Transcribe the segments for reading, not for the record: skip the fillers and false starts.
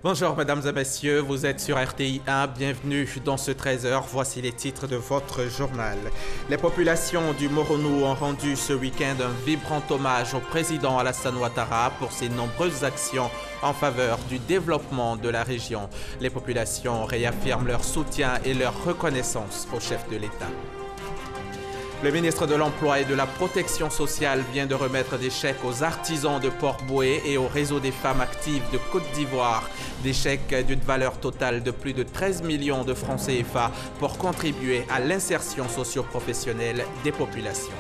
Bonjour mesdames et messieurs, vous êtes sur RTI 1, bienvenue dans ce 13h, voici les titres de votre journal. Les populations du Moronou ont rendu ce week-end un vibrant hommage au président Alassane Ouattara pour ses nombreuses actions en faveur du développement de la région. Les populations réaffirment leur soutien et leur reconnaissance au chef de l'État. Le ministre de l'Emploi et de la Protection sociale vient de remettre des chèques aux artisans de Port-Bouët et au réseau des femmes actives de Côte d'Ivoire. Des chèques d'une valeur totale de plus de 13 millions de francs CFA pour contribuer à l'insertion socio-professionnelle des populations.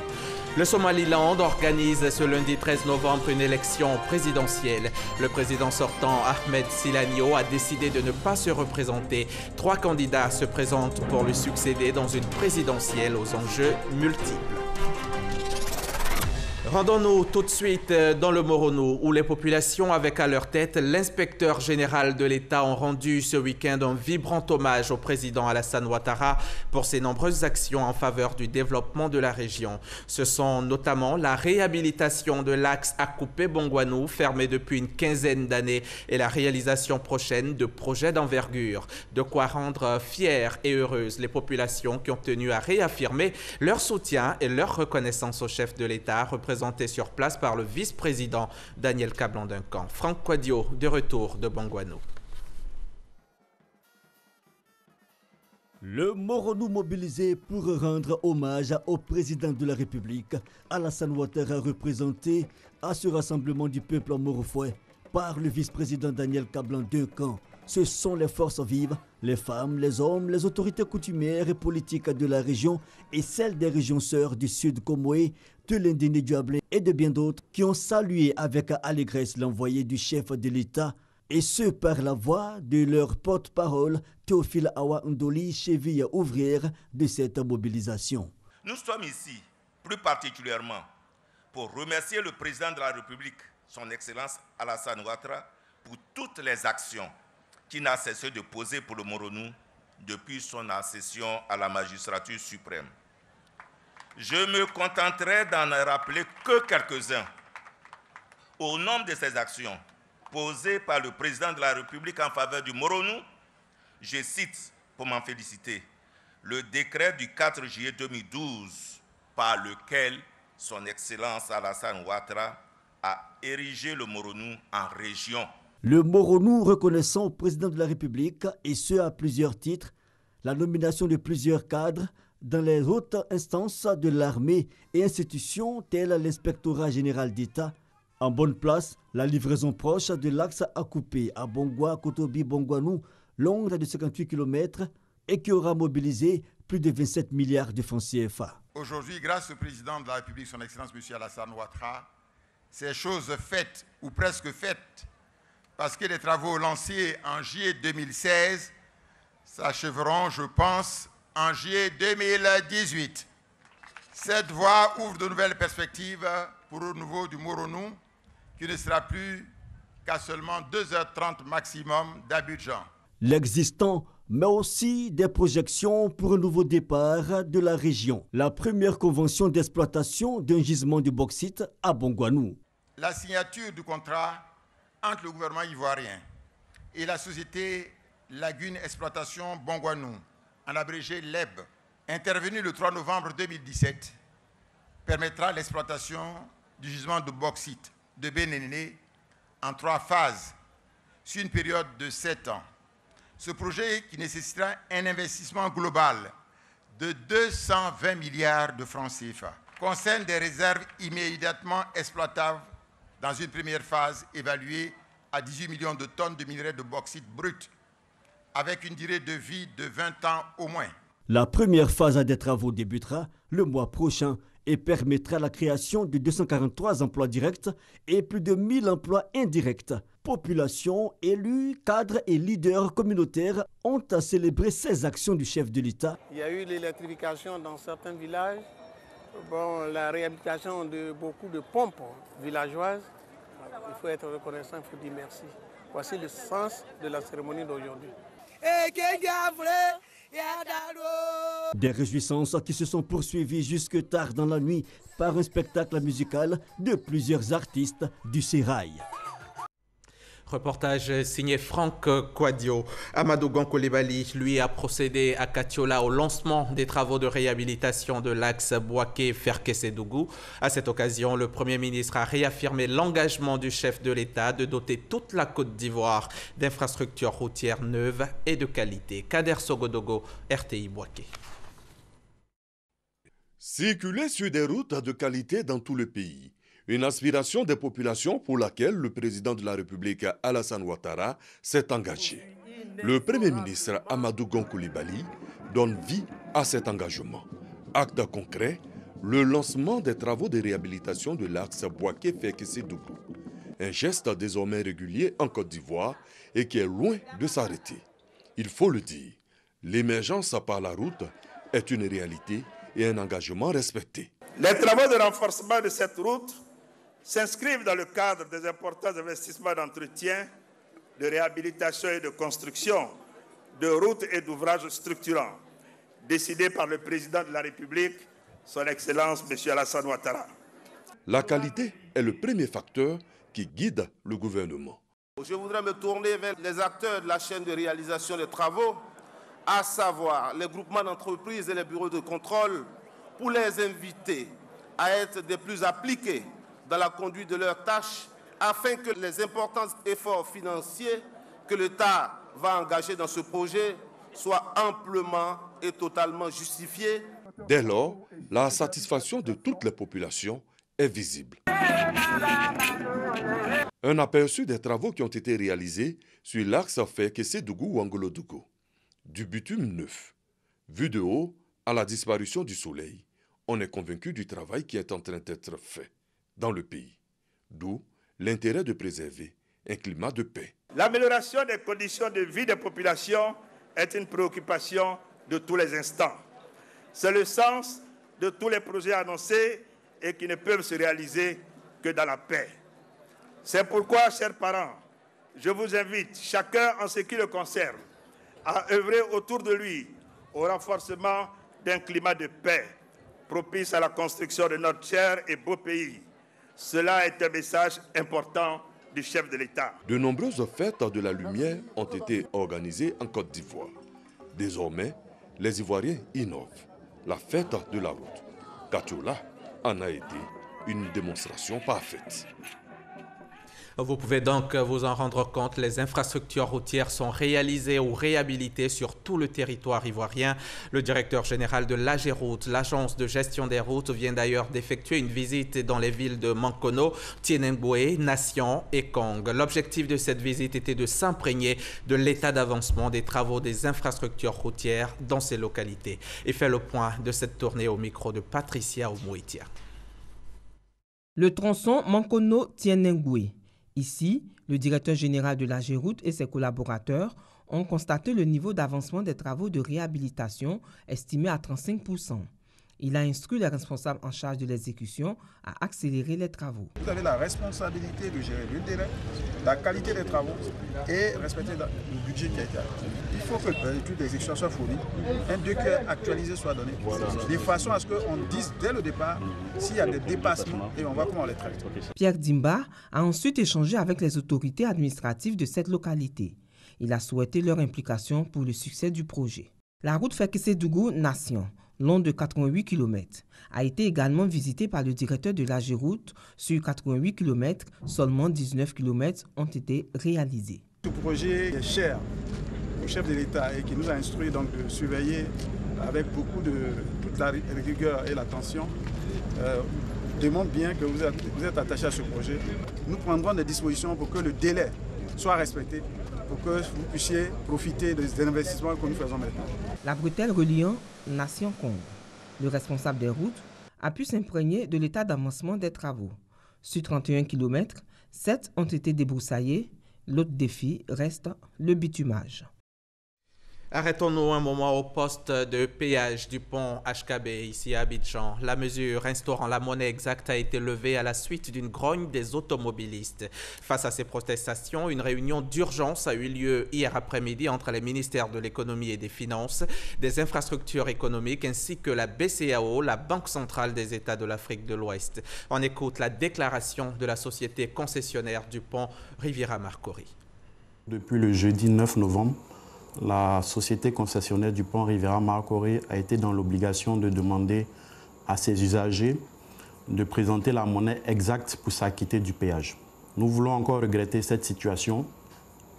Le Somaliland organise ce lundi 13 novembre une élection présidentielle. Le président sortant, Ahmed Silanio, a décidé de ne pas se représenter. 3 candidats se présentent pour lui succéder dans une présidentielle aux enjeux multiples. Rendons-nous tout de suite dans le Moronou, où les populations avec à leur tête l'inspecteur général de l'État ont rendu ce week-end un vibrant hommage au président Alassane Ouattara pour ses nombreuses actions en faveur du développement de la région. Ce sont notamment la réhabilitation de l'axe Akupé-Bongouanou, fermé depuis une quinzaine d'années, et la réalisation prochaine de projets d'envergure. De quoi rendre fières et heureuses les populations qui ont tenu à réaffirmer leur soutien et leur reconnaissance au chef de l'État, représenté sur place par le vice-président Daniel Kablan-Duncan. Franck Quadio, de retour de Bongouanou. Le Moronou mobilisé pour rendre hommage au président de la République, Alassane Ouattara, représenté à ce rassemblement du peuple morofoué par le vice-président Daniel Kablan-Duncan. Ce sont les forces vives, les femmes, les hommes, les autorités coutumières et politiques de la région et celles des régions sœurs du Sud Comoé, de l'Indéné Diablé et de bien d'autres qui ont salué avec allégresse l'envoyé du chef de l'État, et ce par la voix de leur porte-parole Théophile Awa Ndoli, cheville ouvrière de cette mobilisation. Nous sommes ici plus particulièrement pour remercier le président de la République, son Excellence Alassane Ouattara, pour toutes les actions qu'il n'a cessé de poser pour le Moronou depuis son accession à la magistrature suprême. Je me contenterai d'en rappeler que quelques-uns. Au nom de ces actions posées par le président de la République en faveur du Moronou, je cite, pour m'en féliciter, le décret du 4 juillet 2012 par lequel son Excellence Alassane Ouattara a érigé le Moronou en région. Le Moronou reconnaissant au président de la République, et ce à plusieurs titres, la nomination de plusieurs cadres dans les hautes instances de l'armée et institutions telles l'inspectorat général d'État. En bonne place, la livraison proche de l'axe Akupé à Bongwa, Kotobi, Bongouanou, long de 58 km et qui aura mobilisé plus de 27 milliards de francs CFA. Aujourd'hui, grâce au président de la République, son Excellence M. Alassane Ouattara, ces choses faites ou presque faites, parce que les travaux lancés en juillet 2016 s'achèveront, je pense, en juillet 2018. Cette voie ouvre de nouvelles perspectives pour le renouveau du Moronou, qui ne sera plus qu'à seulement 2h30 maximum d'Abidjan. L'existant, mais aussi des projections pour un nouveau départ de la région. La première convention d'exploitation d'un gisement de bauxite à Bongouanou. La signature du contrat entre le gouvernement ivoirien et la société Lagune Exploitation Bongouanou, en abrégé LEB, intervenue le 3 novembre 2017, permettra l'exploitation du gisement de bauxite de Bénéné en 3 phases sur une période de 7 ans. Ce projet, qui nécessitera un investissement global de 220 milliards de francs CFA, concerne des réserves immédiatement exploitables dans une première phase évaluée à 18 millions de tonnes de minerais de bauxite brut, avec une durée de vie de 20 ans au moins. La première phase des travaux débutera le mois prochain et permettra la création de 243 emplois directs et plus de 1000 emplois indirects. Population, élus, cadres et leaders communautaires ont à célébrer ces actions du chef de l'État. Il y a eu l'électrification dans certains villages, la réhabilitation de beaucoup de pompes villageoises. Il faut être reconnaissant, il faut dire merci. Voici le sens de la cérémonie d'aujourd'hui. Des réjouissances qui se sont poursuivies jusque tard dans la nuit par un spectacle musical de plusieurs artistes du Sérail. Reportage signé Franck Kouadio. Amadou Gon Coulibaly, lui, a procédé à Katiola au lancement des travaux de réhabilitation de l'axe Bouaké-Ferkessédougou. À cette occasion, le Premier ministre a réaffirmé l'engagement du chef de l'État de doter toute la Côte d'Ivoire d'infrastructures routières neuves et de qualité. Kader Sogodogo, RTI Bouaké. Circuler sur des routes de qualité dans tout le pays. Une aspiration des populations pour laquelle le président de la République, Alassane Ouattara, s'est engagé. Le Premier ministre Amadou Gon Coulibaly donne vie à cet engagement. Acte concret, le lancement des travaux de réhabilitation de l'axe Bouaké-Ferkessédougou. Un geste désormais régulier en Côte d'Ivoire et qui est loin de s'arrêter. Il faut le dire, l'émergence par la route est une réalité et un engagement respecté. Les travaux de renforcement de cette route s'inscrivent dans le cadre des importants investissements d'entretien, de réhabilitation et de construction de routes et d'ouvrages structurants, décidés par le président de la République, son Excellence M. Alassane Ouattara. La qualité est le premier facteur qui guide le gouvernement. Je voudrais me tourner vers les acteurs de la chaîne de réalisation des travaux, à savoir les groupements d'entreprises et les bureaux de contrôle, pour les inviter à être des plus appliqués dans la conduite de leurs tâches, afin que les importants efforts financiers que l'État va engager dans ce projet soient amplement et totalement justifiés. Dès lors, la satisfaction de toutes les populations est visible. Un aperçu des travaux qui ont été réalisés sur l'axe Ferkessédougou-Ouangolodougou. Du bitume neuf. Vu de haut, à la disparition du soleil, on est convaincu du travail qui est en train d'être fait dans le pays. D'où l'intérêt de préserver un climat de paix. L'amélioration des conditions de vie des populations est une préoccupation de tous les instants. C'est le sens de tous les projets annoncés et qui ne peuvent se réaliser que dans la paix. C'est pourquoi, chers parents, je vous invite, chacun en ce qui le concerne, à œuvrer autour de lui au renforcement d'un climat de paix, propice à la construction de notre cher et beau pays. Cela est un message important du chef de l'État. De nombreuses fêtes de la lumière ont été organisées en Côte d'Ivoire. Désormais, les Ivoiriens innovent. La fête de la route. Katiola en a été une démonstration parfaite. Vous pouvez donc vous en rendre compte, les infrastructures routières sont réalisées ou réhabilitées sur tout le territoire ivoirien. Le directeur général de l'AGEROUTE, l'agence de gestion des routes, vient d'ailleurs d'effectuer une visite dans les villes de Mankono, Tienengoué, Nation et Kong. L'objectif de cette visite était de s'imprégner de l'état d'avancement des travaux des infrastructures routières dans ces localités. Et fait le point de cette tournée au micro de Patricia Oumouitia. Le tronçon Mankono-Tienengoué. Ici, le directeur général de l'AGEROUTE et ses collaborateurs ont constaté le niveau d'avancement des travaux de réhabilitation estimé à 35%. Il a instruit les responsables en charge de l'exécution à accélérer les travaux. Vous avez la responsabilité de gérer le délai, la qualité des travaux et respecter le budget qui a été acté. Il faut que l'étude d'exécution soit fournie, un décret actualisé soit donné, de façon à ce qu'on dise dès le départ s'il y a des dépassements et on voit comment on les traite. Pierre Dimba a ensuite échangé avec les autorités administratives de cette localité. Il a souhaité leur implication pour le succès du projet. La route Ferkessédougou-Nation, long de 88 km, a été également visitée par le directeur de l'AGEROUTE. Sur 88 km, seulement 19 km ont été réalisés. Ce projet est cher au chef de l'État et qui nous a instruit donc de surveiller avec beaucoup de toute la rigueur et l'attention. Démontre bien que vous êtes attaché à ce projet. Nous prendrons des dispositions pour que le délai soit respecté, pour que vous puissiez profiter des investissements que nous faisons maintenant. La bretelle reliant Nation Kong, le responsable des routes, a pu s'imprégner de l'état d'avancement des travaux. Sur 31 km, 7 ont été débroussaillés. L'autre défi reste le bitumage. Arrêtons-nous un moment au poste de péage du pont HKB ici à Abidjan. La mesure instaurant la monnaie exacte a été levée à la suite d'une grogne des automobilistes. Face à ces protestations, une réunion d'urgence a eu lieu hier après-midi entre les ministères de l'économie et des finances, des infrastructures économiques ainsi que la BCEAO, la Banque centrale des États de l'Afrique de l'Ouest. On écoute la déclaration de la société concessionnaire du pont Riviera Marcory. Depuis le jeudi 9 novembre, la société concessionnaire du pont Riviera Marcory a été dans l'obligation de demander à ses usagers de présenter la monnaie exacte pour s'acquitter du péage. Nous voulons encore regretter cette situation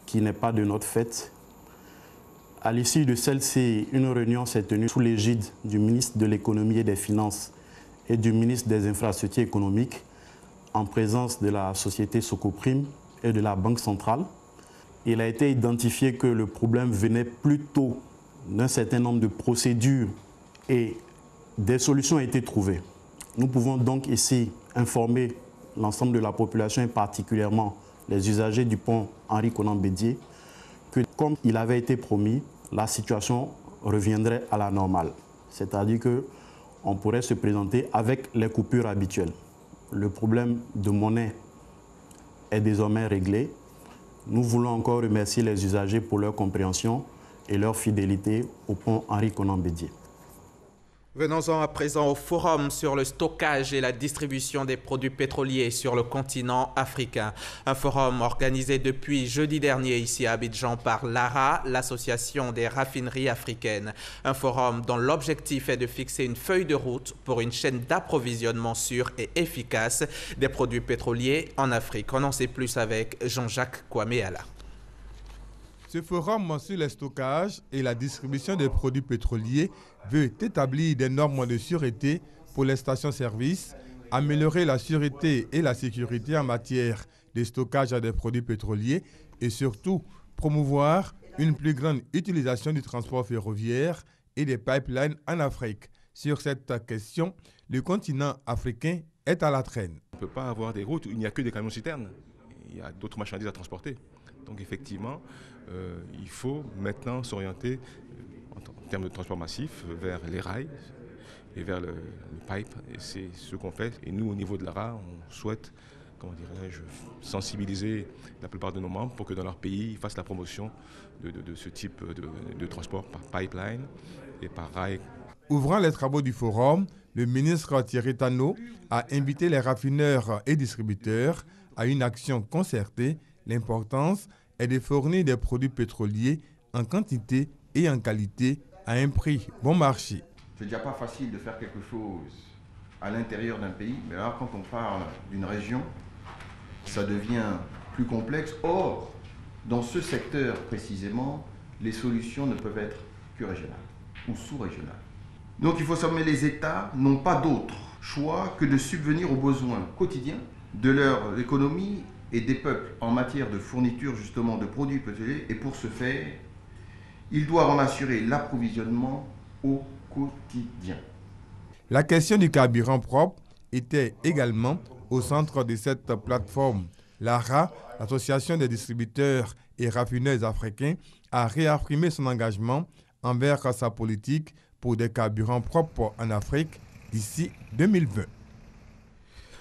qui n'est pas de notre fait. À l'issue de celle-ci, une réunion s'est tenue sous l'égide du ministre de l'économie et des finances et du ministre des infrastructures économiques en présence de la société Socoprime et de la Banque centrale. Il a été identifié que le problème venait plutôt d'un certain nombre de procédures et des solutions ont été trouvées. Nous pouvons donc ici informer l'ensemble de la population et particulièrement les usagers du pont Henri Konan Bédié que, comme il avait été promis, la situation reviendrait à la normale. C'est-à-dire qu'on pourrait se présenter avec les coupures habituelles. Le problème de monnaie est désormais réglé. Nous voulons encore remercier les usagers pour leur compréhension et leur fidélité au pont Henri Konan Bédié. Venons-en à présent au forum sur le stockage et la distribution des produits pétroliers sur le continent africain. Un forum organisé depuis jeudi dernier ici à Abidjan par l'ARA, l'Association des raffineries africaines. Un forum dont l'objectif est de fixer une feuille de route pour une chaîne d'approvisionnement sûre et efficace des produits pétroliers en Afrique. On en sait plus avec Jean-Jacques Kwameala. Ce forum sur le stockage et la distribution des produits pétroliers veut établir des normes de sûreté pour les stations-service, améliorer la sûreté et la sécurité en matière de stockage des produits pétroliers et surtout promouvoir une plus grande utilisation du transport ferroviaire et des pipelines en Afrique. Sur cette question, le continent africain est à la traîne. On ne peut pas avoir des routes où il n'y a que des camions citernes. Il y a d'autres marchandises à transporter. Donc effectivement, il faut maintenant s'orienter en termes de transport massif vers les rails et vers le pipe. Et c'est ce qu'on fait. Et nous, au niveau de l'ARA, on souhaite, comment dirais-je, sensibiliser la plupart de nos membres pour que dans leur pays, ils fassent la promotion de ce type de transport par pipeline et par rail. Ouvrant les travaux du forum, le ministre Thierry Tano a invité les raffineurs et distributeurs à une action concertée. L'importance est de fournir des produits pétroliers en quantité et en qualité à un prix bon marché. C'est déjà pas facile de faire quelque chose à l'intérieur d'un pays, mais là, quand on parle d'une région, ça devient plus complexe. Or, dans ce secteur précisément, les solutions ne peuvent être que régionales ou sous-régionales. Donc il faut savoir que les États n'ont pas d'autre choix que de subvenir aux besoins quotidiens de leur économie et des peuples en matière de fourniture justement de produits pétroliers, et pour ce faire, ils doivent en assurer l'approvisionnement au quotidien. La question du carburant propre était également au centre de cette plateforme. L'ARA, l'Association des distributeurs et raffineurs africains, a réaffirmé son engagement envers sa politique pour des carburants propres en Afrique d'ici 2020.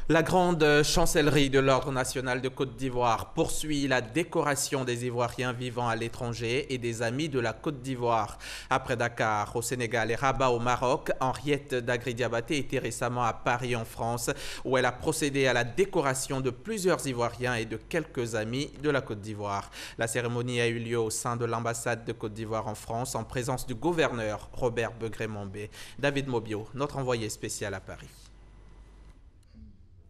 La grande chancellerie de l'Ordre national de Côte d'Ivoire poursuit la décoration des Ivoiriens vivant à l'étranger et des amis de la Côte d'Ivoire. Après Dakar au Sénégal et Rabat au Maroc, Henriette Dagri-Diabaté était récemment à Paris en France où elle a procédé à la décoration de plusieurs Ivoiriens et de quelques amis de la Côte d'Ivoire. La cérémonie a eu lieu au sein de l'ambassade de Côte d'Ivoire en France en présence du gouverneur Robert Begré-Mombé. David Mobio, notre envoyé spécial à Paris.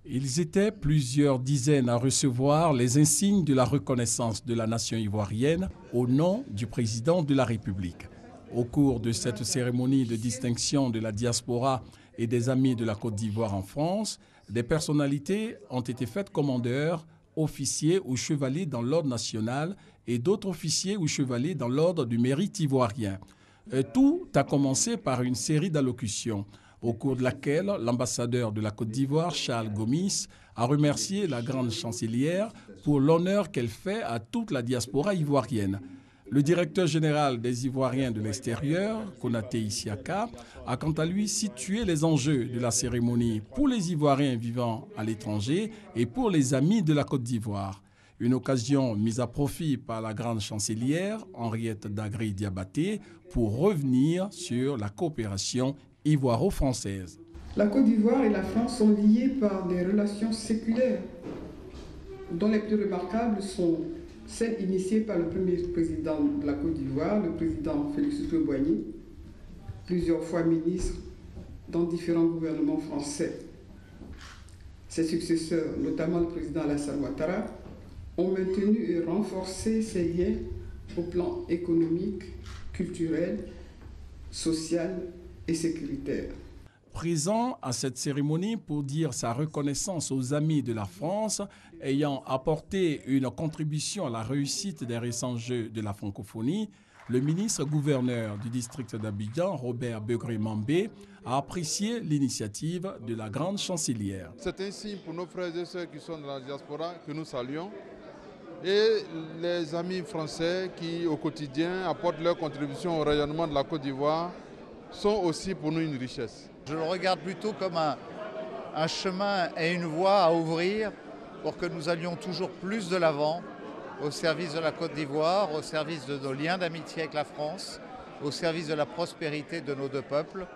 Ils étaient plusieurs dizaines à recevoir les insignes de la reconnaissance de la nation ivoirienne au nom du président de la République. Au cours de cette cérémonie de distinction de la diaspora et des amis de la Côte d'Ivoire en France, des personnalités ont été faites commandeurs, officiers ou chevaliers dans l'ordre national et d'autres officiers ou chevaliers dans l'ordre du mérite ivoirien. Tout a commencé par une série d'allocutions, au cours de laquelle l'ambassadeur de la Côte d'Ivoire, Charles Gomis, a remercié la grande chancelière pour l'honneur qu'elle fait à toute la diaspora ivoirienne. Le directeur général des Ivoiriens de l'extérieur, Konaté Isiaka, a quant à lui situé les enjeux de la cérémonie pour les Ivoiriens vivant à l'étranger et pour les amis de la Côte d'Ivoire. Une occasion mise à profit par la grande chancelière Henriette Dagri Diabaté pour revenir sur la coopération ivoiro-française. La Côte d'Ivoire et la France sont liées par des relations séculaires, dont les plus remarquables sont celles initiées par le premier président de la Côte d'Ivoire, le président Félix Houphouët-Boigny, plusieurs fois ministre dans différents gouvernements français. Ses successeurs, notamment le président Alassane Ouattara, ont maintenu et renforcé ces liens au plan économique, culturel, social et sécuritaire. Présent à cette cérémonie pour dire sa reconnaissance aux amis de la France ayant apporté une contribution à la réussite des récents Jeux de la francophonie, le ministre-gouverneur du district d'Abidjan, Robert Begré-Mambé, a apprécié l'initiative de la grande chancelière. C'est un signe pour nos frères et sœurs qui sont dans la diaspora que nous saluons et les amis français qui, au quotidien, apportent leur contribution au rayonnement de la Côte d'Ivoire sont aussi pour nous une richesse. Je le regarde plutôt comme un chemin et une voie à ouvrir pour que nous allions toujours plus de l'avant au service de la Côte d'Ivoire, au service de nos liens d'amitié avec la France, au service de la prospérité de nos deux peuples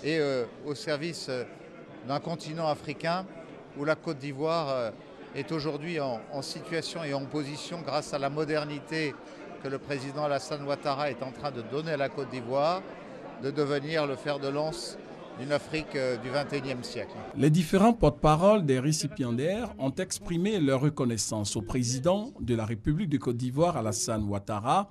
et au service d'un continent africain où la Côte d'Ivoire est aujourd'hui en situation et en position, grâce à la modernité que le président Alassane Ouattara est en train de donner à la Côte d'Ivoire, de devenir le fer de lance d'une Afrique du XXIe siècle. Les différents porte-parole des récipiendaires ont exprimé leur reconnaissance au président de la République de Côte d'Ivoire, Alassane Ouattara,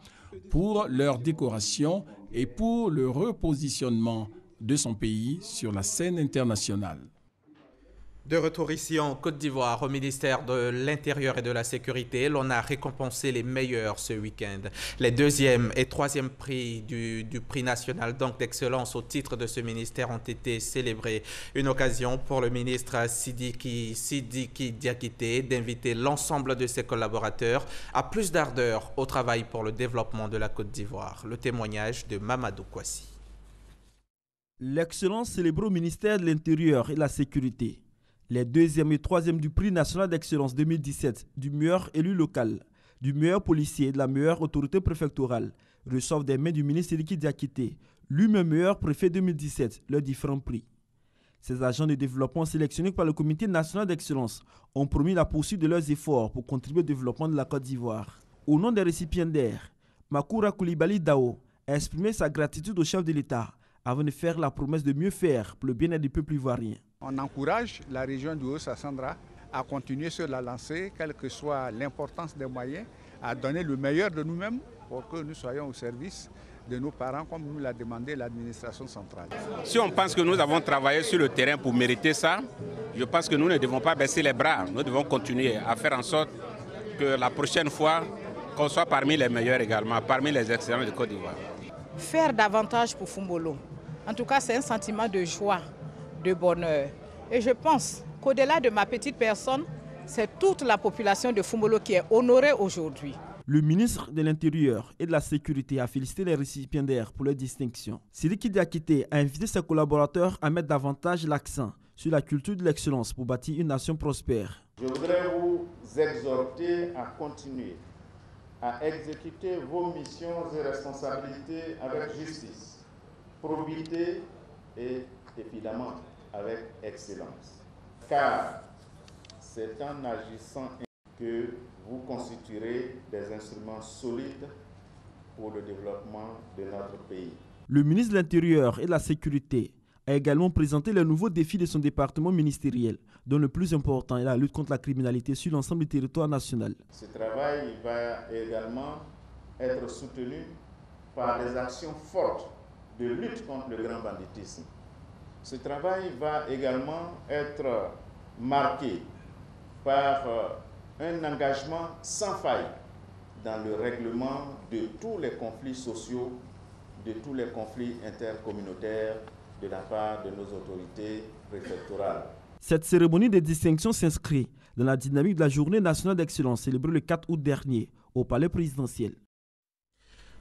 pour leur décoration et pour le repositionnement de son pays sur la scène internationale. De retour ici en Côte d'Ivoire, au ministère de l'Intérieur et de la Sécurité, l'on a récompensé les meilleurs ce week-end. Les deuxième et troisième prix du prix national d'excellence au titre de ce ministère ont été célébrés. Une occasion pour le ministre Sidiki Diakité d'inviter l'ensemble de ses collaborateurs à plus d'ardeur au travail pour le développement de la Côte d'Ivoire. Le témoignage de Mamadou Kwasi. L'excellence célébrée au ministère de l'Intérieur et de la Sécurité. Les deuxième et troisième du prix national d'excellence 2017 du meilleur élu local, du meilleur policier et de la meilleure autorité préfectorale reçoivent des mains du ministre Sidiki Diakité, lui-même meilleur préfet 2017, leurs différents prix. Ces agents de développement sélectionnés par le Comité national d'excellence ont promis la poursuite de leurs efforts pour contribuer au développement de la Côte d'Ivoire. Au nom des récipiendaires, Makoura Koulibaly Dao a exprimé sa gratitude au chef de l'État avant de faire la promesse de mieux faire pour le bien-être du peuple ivoirien. On encourage la région du Haut-Sassandra à continuer sur la lancée, quelle que soit l'importance des moyens, à donner le meilleur de nous-mêmes pour que nous soyons au service de nos parents, comme nous l'a demandé l'administration centrale. Si on pense que nous avons travaillé sur le terrain pour mériter ça, je pense que nous ne devons pas baisser les bras. Nous devons continuer à faire en sorte que la prochaine fois, qu'on soit parmi les meilleurs également, parmi les excellents de Côte d'Ivoire. Faire davantage pour Fumbolo. En tout cas, c'est un sentiment de joie, de bonheur. Et je pense qu'au-delà de ma petite personne, c'est toute la population de Fumbolo qui est honorée aujourd'hui. Le ministre de l'Intérieur et de la Sécurité a félicité les récipiendaires pour leur distinction. Sidiki Diakité a invité ses collaborateurs à mettre davantage l'accent sur la culture de l'excellence pour bâtir une nation prospère. Je voudrais vous exhorter à continuer à exécuter vos missions et responsabilités avec justice, probité et évidemment avec excellence. Car c'est en agissant que vous constituerez des instruments solides pour le développement de notre pays. Le ministre de l'Intérieur et de la Sécurité a également présenté les nouveaux défis de son département ministériel, dont le plus important est la lutte contre la criminalité sur l'ensemble du territoire national. Ce travail va également être soutenu par des actions fortes de lutte contre le grand banditisme. Ce travail va également être marqué par un engagement sans faille dans le règlement de tous les conflits sociaux, de tous les conflits intercommunautaires de la part de nos autorités préfectorales. Cette cérémonie de distinction s'inscrit dans la dynamique de la Journée nationale d'excellence célébrée le 4 août dernier au Palais présidentiel.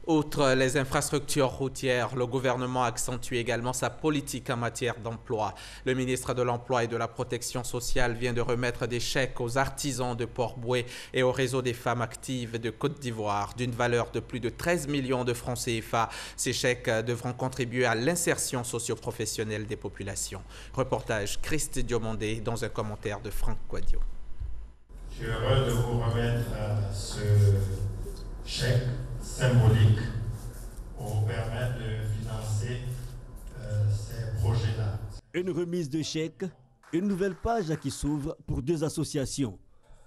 Outre les infrastructures routières, le gouvernement accentue également sa politique en matière d'emploi. Le ministre de l'Emploi et de la Protection sociale vient de remettre des chèques aux artisans de Port-Bouët et au réseau des femmes actives de Côte d'Ivoire d'une valeur de plus de 13 millions de francs CFA. Ces chèques devront contribuer à l'insertion socio-professionnelle des populations. Reportage Christ Diomondé dans un commentaire de Franck Quadio. Je suis heureux de vous remettre ce chèque symbolique pour permettre de financer ces projets-là. Une remise de chèques, une nouvelle page qui s'ouvre pour deux associations,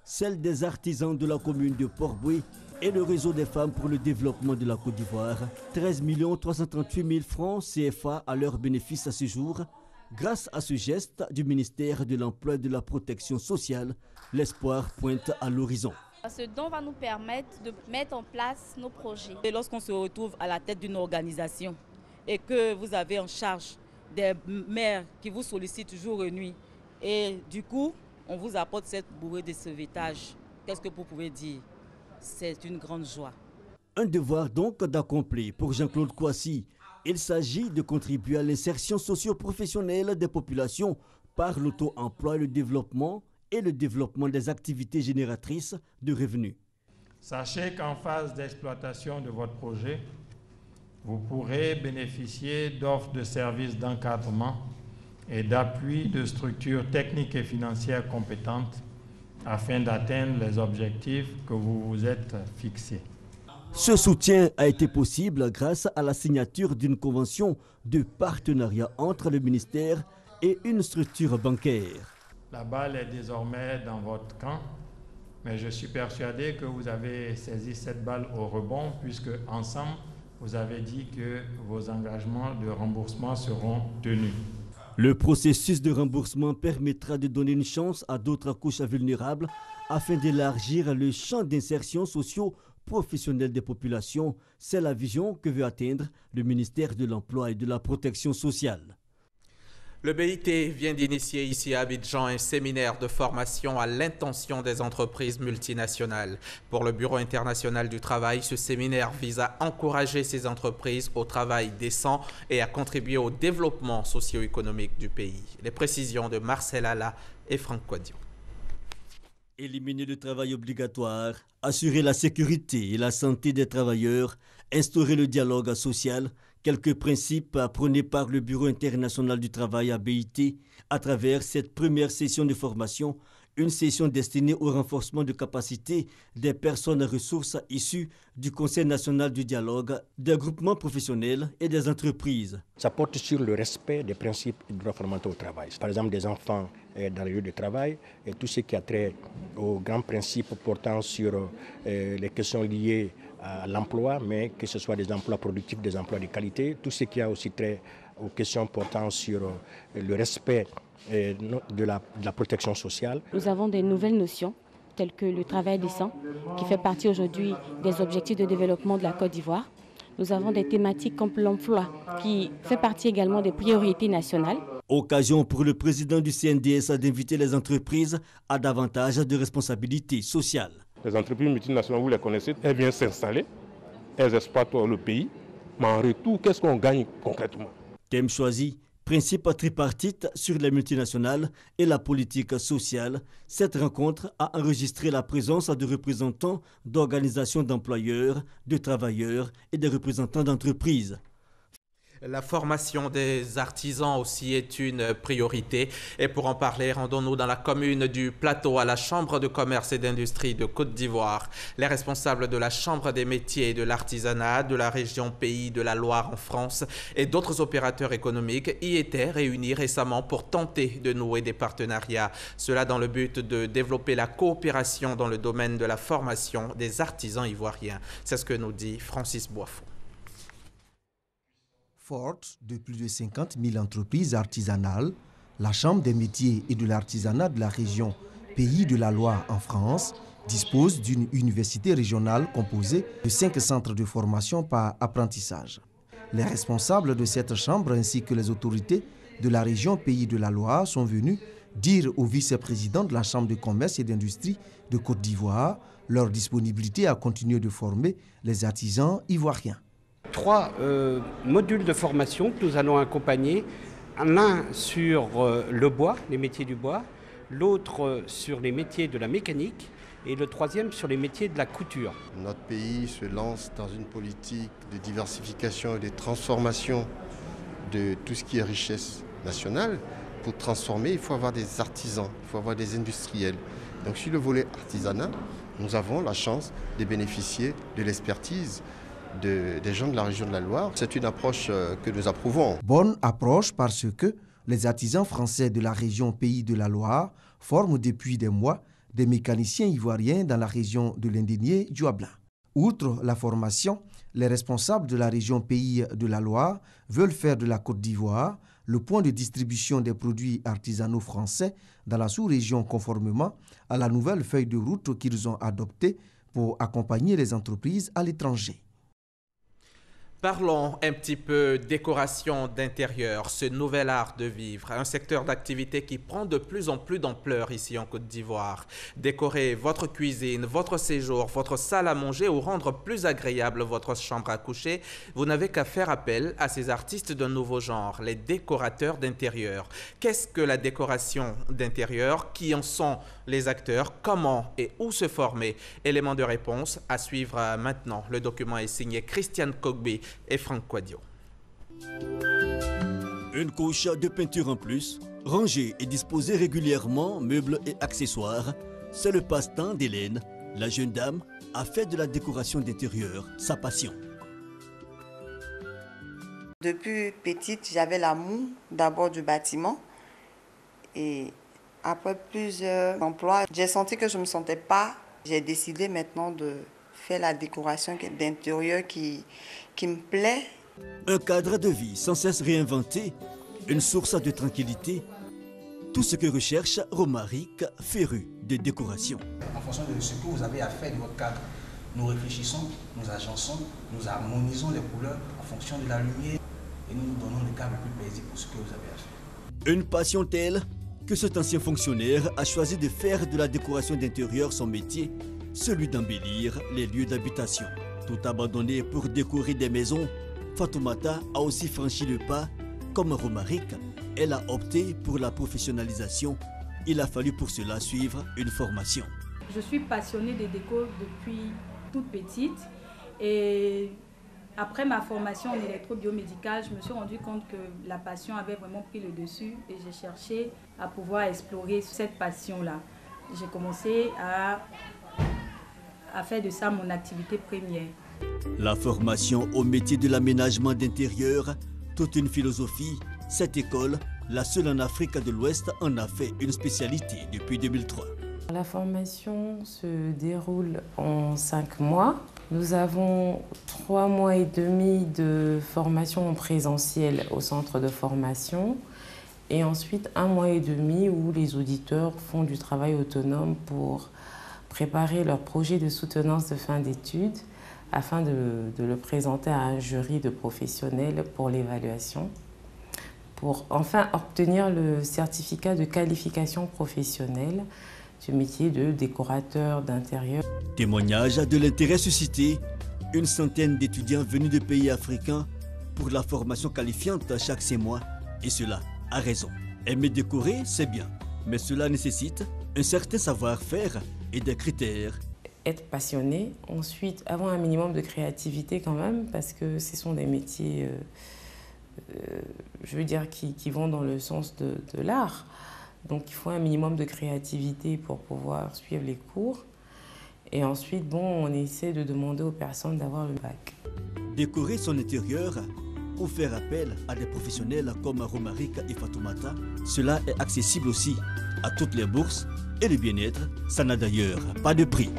celle des artisans de la commune de Port-Bouët et le réseau des femmes pour le développement de la Côte d'Ivoire. 13 338 000 francs CFA à leur bénéfice à ce jour. Grâce à ce geste du ministère de l'Emploi et de la Protection sociale, l'espoir pointe à l'horizon. Ce don va nous permettre de mettre en place nos projets. Et lorsqu'on se retrouve à la tête d'une organisation et que vous avez en charge des maires qui vous sollicitent jour et nuit, et du coup, on vous apporte cette bourrée de sauvetage, qu'est-ce que vous pouvez dire? C'est une grande joie. Un devoir donc d'accomplir pour Jean-Claude Kouassi. Il s'agit de contribuer à l'insertion socio-professionnelle des populations par l'auto-emploi et le développement des activités génératrices de revenus. Sachez qu'en phase d'exploitation de votre projet, vous pourrez bénéficier d'offres de services d'encadrement et d'appui de structures techniques et financières compétentes afin d'atteindre les objectifs que vous vous êtes fixés. Ce soutien a été possible grâce à la signature d'une convention de partenariat entre le ministère et une structure bancaire. La balle est désormais dans votre camp, mais je suis persuadé que vous avez saisi cette balle au rebond puisque ensemble, vous avez dit que vos engagements de remboursement seront tenus. Le processus de remboursement permettra de donner une chance à d'autres couches vulnérables afin d'élargir le champ d'insertion socio-professionnelle des populations. C'est la vision que veut atteindre le ministère de l'Emploi et de la Protection sociale. Le BIT vient d'initier ici à Abidjan un séminaire de formation à l'intention des entreprises multinationales. Pour le Bureau international du travail, ce séminaire vise à encourager ces entreprises au travail décent et à contribuer au développement socio-économique du pays. Les précisions de Marcel Alla et Franck Quadio. Éliminer le travail obligatoire, assurer la sécurité et la santé des travailleurs, instaurer le dialogue social, quelques principes prônés par le Bureau international du travail à BIT à travers cette première session de formation, une session destinée au renforcement de capacités des personnes ressources issues du Conseil national du dialogue, des groupements professionnels et des entreprises. Ça porte sur le respect des principes et droits fondamentaux au travail. Par exemple, des enfants dans le lieu de travail et tout ce qui a trait aux grands principes portant sur les questions liées à l'emploi, mais que ce soit des emplois productifs, des emplois de qualité, tout ce qui a aussi trait aux questions portant sur le respect de la protection sociale. Nous avons des nouvelles notions telles que le travail décent, qui fait partie aujourd'hui des objectifs de développement de la Côte d'Ivoire. Nous avons des thématiques comme l'emploi, qui fait partie également des priorités nationales. Occasion pour le président du CNDS d'inviter les entreprises à davantage de responsabilités sociales. Les entreprises multinationales, vous les connaissez, elles viennent s'installer, elles exploitent le pays, mais en retour, qu'est-ce qu'on gagne concrètement? Thème choisi, principe tripartite sur les multinationales et la politique sociale. Cette rencontre a enregistré la présence de représentants d'organisations d'employeurs, de travailleurs et des représentants d'entreprises. La formation des artisans aussi est une priorité. Et pour en parler, rendons-nous dans la commune du Plateau à la Chambre de commerce et d'industrie de Côte d'Ivoire. Les responsables de la Chambre des métiers et de l'artisanat de la région Pays de la Loire en France et d'autres opérateurs économiques y étaient réunis récemment pour tenter de nouer des partenariats. Cela dans le but de développer la coopération dans le domaine de la formation des artisans ivoiriens. C'est ce que nous dit Francis Boisfond. Forte de plus de 50 000 entreprises artisanales, la Chambre des métiers et de l'artisanat de la région Pays de la Loire en France dispose d'une université régionale composée de 5 centres de formation par apprentissage. Les responsables de cette chambre ainsi que les autorités de la région Pays de la Loire sont venus dire au vice-président de la Chambre de commerce et d'industrie de Côte d'Ivoire leur disponibilité à continuer de former les artisans ivoiriens. 3 modules de formation que nous allons accompagner. L'un sur le bois, les métiers du bois, l'autre sur les métiers de la mécanique et le troisième sur les métiers de la couture. Notre pays se lance dans une politique de diversification et de transformation de tout ce qui est richesse nationale. Pour transformer, il faut avoir des artisans, il faut avoir des industriels. Donc sur le volet artisanat, nous avons la chance de bénéficier de l'expertise des gens de la région de la Loire. C'est une approche que nous approuvons. Bonne approche parce que les artisans français de la région Pays de la Loire forment depuis des mois des mécaniciens ivoiriens dans la région de l'Indénié du Hablin. Outre la formation, les responsables de la région Pays de la Loire veulent faire de la Côte d'Ivoire le point de distribution des produits artisanaux français dans la sous-région conformément à la nouvelle feuille de route qu'ils ont adoptée pour accompagner les entreprises à l'étranger. Parlons un petit peu décoration d'intérieur, ce nouvel art de vivre, un secteur d'activité qui prend de plus en plus d'ampleur ici en Côte d'Ivoire. Décorer votre cuisine, votre séjour, votre salle à manger ou rendre plus agréable votre chambre à coucher, vous n'avez qu'à faire appel à ces artistes d'un nouveau genre, les décorateurs d'intérieur. Qu'est-ce que la décoration d'intérieur? Qui en sont les acteurs? Comment et où se former? Élément de réponse à suivre maintenant. Le document est signé Christiane Kogbe et Franck Quadio. Une couche de peinture en plus, rangée et disposée régulièrement, meubles et accessoires, c'est le passe-temps d'Hélène. La jeune dame a fait de la décoration d'intérieur sa passion. Depuis petite, j'avais l'amour d'abord du bâtiment et après plusieurs emplois, j'ai senti que je ne me sentais pas. J'ai décidé maintenant de faire la décoration d'intérieur qui me plaît. Un cadre de vie sans cesse réinventé, une source de tranquillité, tout ce que recherche Romaric, féru de décoration. En fonction de ce que vous avez à faire de votre cadre, nous réfléchissons, nous agençons, nous harmonisons les couleurs en fonction de la lumière et nous nous donnons le cadre le plus paisible pour ce que vous avez à faire. Une passion telle que cet ancien fonctionnaire a choisi de faire de la décoration d'intérieur son métier, celui d'embellir les lieux d'habitation. Tout abandonné pour décorer des maisons, Fatoumata a aussi franchi le pas. Comme Romaric, elle a opté pour la professionnalisation. Il a fallu pour cela suivre une formation. Je suis passionnée des décors depuis toute petite et après ma formation en électrobiomédicale, je me suis rendu compte que la passion avait vraiment pris le dessus et j'ai cherché à pouvoir explorer cette passion-là. J'ai commencé à faire de ça mon activité première. La formation au métier de l'aménagement d'intérieur, toute une philosophie. Cette école, la seule en Afrique de l'Ouest, en a fait une spécialité depuis 2003. La formation se déroule en 5 mois. Nous avons 3 mois et demi de formation en présentiel au centre de formation et ensuite 1 mois et demi où les auditeurs font du travail autonome pour préparer leur projet de soutenance de fin d'études afin de le présenter à un jury de professionnels pour l'évaluation, pour enfin obtenir le certificat de qualification professionnelle du métier de décorateur d'intérieur. Témoignage de l'intérêt suscité, une centaine d'étudiants venus de pays africains pour la formation qualifiante chaque 6 mois, et cela a raison. Aimer décorer, c'est bien, mais cela nécessite un certain savoir-faire et des critères. Être passionné, ensuite avoir un minimum de créativité quand même, parce que ce sont des métiers, je veux dire, qui vont dans le sens de l'art. Donc il faut un minimum de créativité pour pouvoir suivre les cours. Et ensuite, bon, on essaie de demander aux personnes d'avoir le bac. Décorer son intérieur ou faire appel à des professionnels comme Romaric et Fatoumata, cela est accessible aussi à toutes les bourses et le bien-être, ça n'a d'ailleurs pas de prix.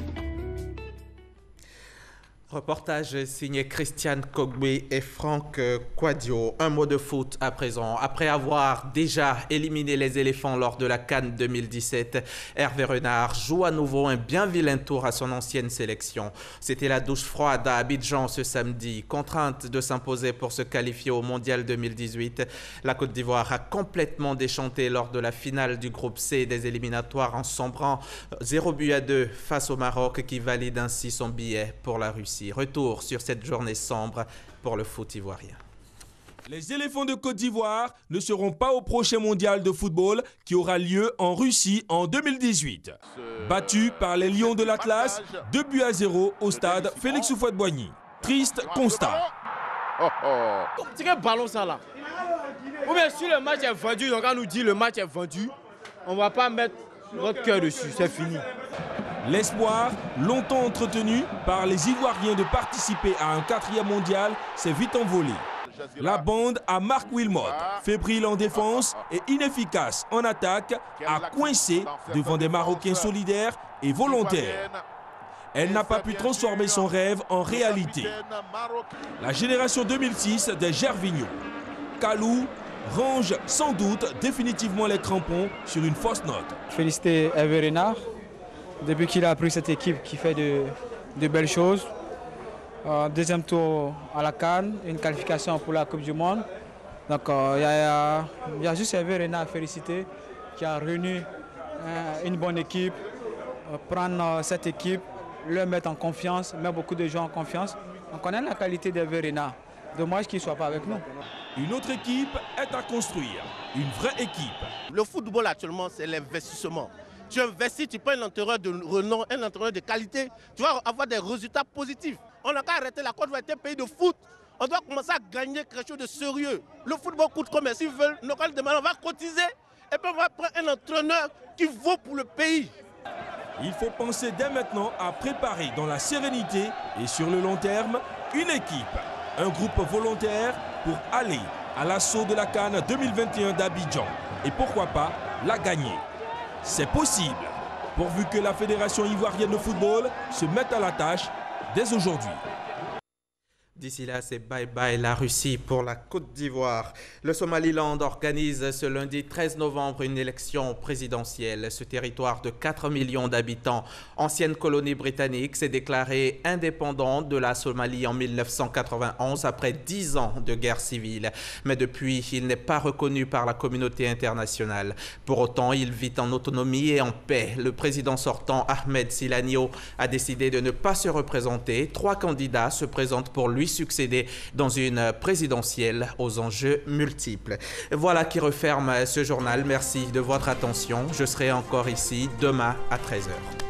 Reportage signé Christiane Kogbe et Franck Quadio. Un mot de foot à présent. Après avoir déjà éliminé les éléphants lors de la CAN 2017, Hervé Renard joue à nouveau un bien vilain tour à son ancienne sélection. C'était la douche froide à Abidjan ce samedi. Contrainte de s'imposer pour se qualifier au Mondial 2018, la Côte d'Ivoire a complètement déchanté lors de la finale du groupe C des éliminatoires en sombrant 0-2 face au Maroc qui valide ainsi son billet pour la Russie. Russie. Retour sur cette journée sombre pour le foot ivoirien. Les éléphants de Côte d'Ivoire ne seront pas au prochain mondial de football qui aura lieu en Russie en 2018. Battus par les Lions de l'Atlas, 2-0 au stade Félix Houphouët-Boigny. Triste constat. C'est quel ballon ça là? Ou bien si le match est vendu, donc on nous dit le match est vendu, on ne va pas mettre notre cœur dessus, c'est fini. L'espoir, longtemps entretenu par les Ivoiriens de participer à un 4e mondial, s'est vite envolé. La bande à Marc Wilmot, fébrile en défense et inefficace en attaque, a coincé devant des Marocains solidaires et volontaires. Elle n'a pas pu transformer son rêve en réalité. La génération 2006 des Gervinho, Kalou, range sans doute définitivement les crampons sur une fausse note. Féliciter Hervé Renard, depuis qu'il a pris cette équipe qui fait de belles choses. Deuxième tour à la CAN, une qualification pour la Coupe du Monde. Donc il y a juste Hervé Renard à féliciter qui a réuni une bonne équipe, prendre cette équipe, le mettre en confiance, mettre beaucoup de gens en confiance. On connaît la qualité d'Hervé Renard. Dommage qu'il ne soit pas avec nous. Une autre équipe est à construire, une vraie équipe. Le football actuellement, c'est l'investissement. Tu investis, tu prends un entraîneur de renom, un entraîneur de qualité, tu vas avoir des résultats positifs. On n'a qu'à arrêter la Côte d'Ivoire est un pays de foot. On doit commencer à gagner quelque chose de sérieux. Le football coûte combien? S'ils veulent, on va cotiser et puis on va prendre un entraîneur qui vaut pour le pays. Il faut penser dès maintenant à préparer dans la sérénité et sur le long terme une équipe, un groupe volontaire pour aller à l'assaut de la CAN 2021 d'Abidjan et pourquoi pas la gagner. C'est possible, pourvu que la Fédération ivoirienne de football se mette à la tâche dès aujourd'hui. D'ici là, c'est bye bye la Russie pour la Côte d'Ivoire. Le Somaliland organise ce lundi 13 novembre une élection présidentielle. Ce territoire de 4 millions d'habitants, ancienne colonie britannique, s'est déclaré indépendant de la Somalie en 1991 après 10 ans de guerre civile. Mais depuis, il n'est pas reconnu par la communauté internationale. Pour autant, il vit en autonomie et en paix. Le président sortant, Ahmed Silanio, a décidé de ne pas se représenter. 3 candidats se présentent pour lui succéder dans une présidentielle aux enjeux multiples. Voilà qui referme ce journal. Merci de votre attention. Je serai encore ici demain à 13h.